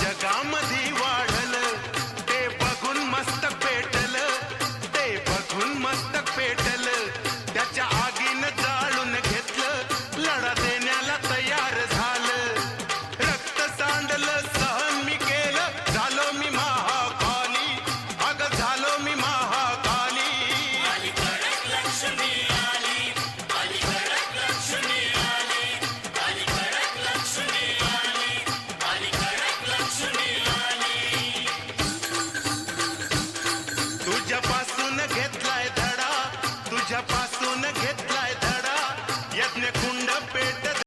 जगामध्ये वाढलं ते बघून मस्तक पेटलं, ते बघून मस्तक पेटलं. त्याच्या आगीनं जाळून घेतलं, लढा देण्याला तयार झालं. रक्त सांडलं सहन मी केलं, झालो मी महाकाली, अगं झालो मी महाकाली. आली कडक लक्ष्मी आली, आली कडक लक्ष्मी आली, आली कडक लक्ष्मी आली, आली कडक लक्ष्मी आली. तुझ्यापासून घेतला